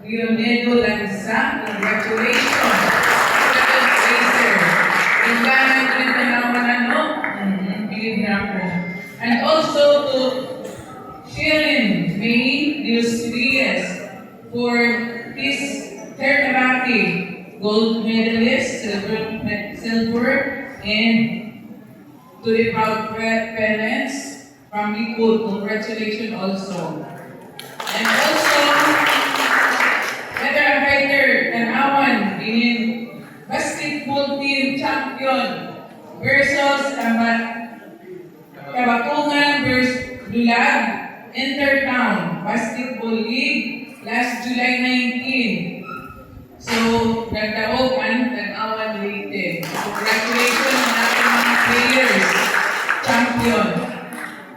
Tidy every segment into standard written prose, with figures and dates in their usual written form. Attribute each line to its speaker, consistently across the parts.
Speaker 1: Leonardo Lanza. Congratulations! Second placer. Yung gana ko rin naman ano? Bilib na ako. And also to Sharon May Diosrias for his Terramaki gold medalist, silver, and to the proud parents from Likud, congratulations also. And also, letter writer Tanawan, in basketball team champion versus Kabatungan versus Dulag Intertown Basketball League last July 19. So, nagdaog ang Tanawan Leyte. Congratulations sa ating mga players, champion.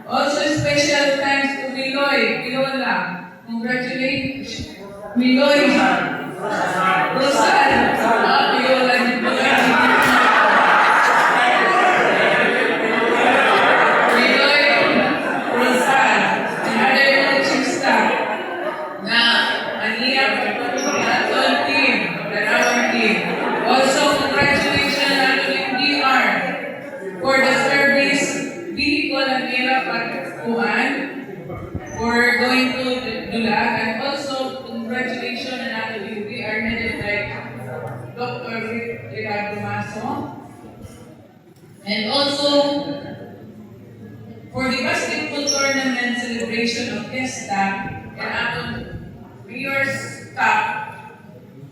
Speaker 1: Also, special thanks to Miloy Pilola. Congratulations, Miloy Rosal. Pilola ni Miloy. Miloy Rosal. Another coaching staff na aniyak Aton team, Tanawan team. Also, congratulations nato yung DR for the service vehicle na nila pagkuhan for going to Dulag, and also congratulations na nato yung DR headed by Dr. Ricardo Maso. And also for the basketball tournament celebration of Fiesta and aton Mayor's Cup,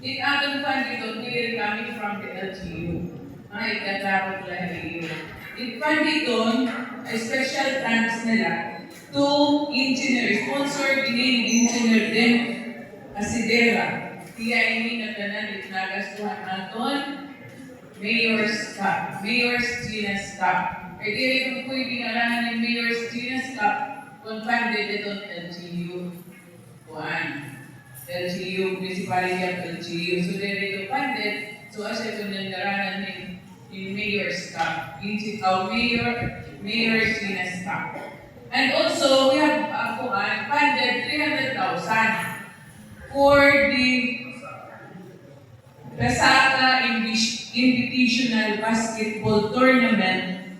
Speaker 1: in aton fan dito, clear coming from the LGU. Ikatarap lang iyo. In fan dito, special thanks nila to engineer, sponsor din engineer din Asidera. Tiya ini nagdanan at nagastuhan aton Mayor's Cup, Mayor's Gina's Cup. Kaya dili kung po'y binarangan ng Mayor's Gina's Cup, kung funded itong LGU. LGU, Municipality of LGU. So they're ito funded, so as ito nagdaranan in Mayor's Cup, Mayor's Gina's Cup. And also, we have funded 300,000 for the Lasaka Invitational Basketball Tournament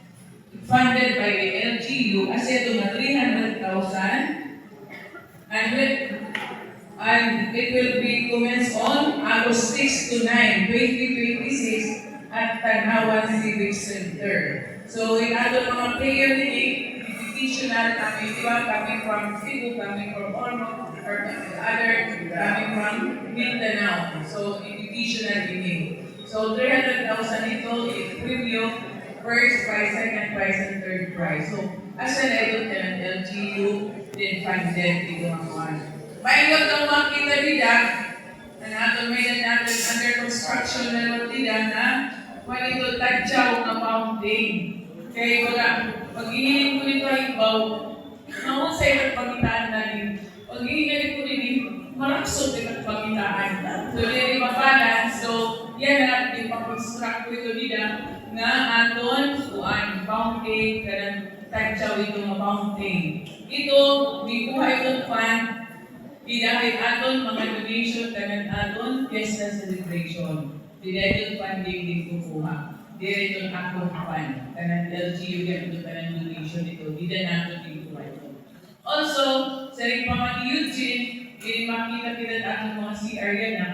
Speaker 1: funded by the LGU. As ito na 300,000 and it will be commenced on August 6 to 9, 2026 at Tanawan Civic Center. So, in other mga player ni invitational coming from Cebu, coming from Ormo, or other coming from Mindanao. So, invitational meeting. So, 300,000 ito is preview, first prize, second prize, and third prize. So, as an idol ng LGU, then funded ito ang one. Maingot ang makita nila na natin may natin under construction na nila na malito tagyaw na fountain. Kaya wala, pag hihilin ko nito ay ibaw, naman sa ibang pangitaan na rin. Pag hihilin ko rin, maraksot din ang pangitaan. So, hindi mabalance. So, yan na natin pag-construct ko ito nila na aton fountain, kanang tagyaw ito na fountain. Ito, may buhay itong fan, dahil aton mga donation tanan aton fiesta celebration. Dahil funding din kukuha. Dahil itong akong fund. Tanan LGU yan ito tanan donation ito. Dahil natin din kuha ito. Also, sa rin pa Eugene, makita kita ating mga CR yan na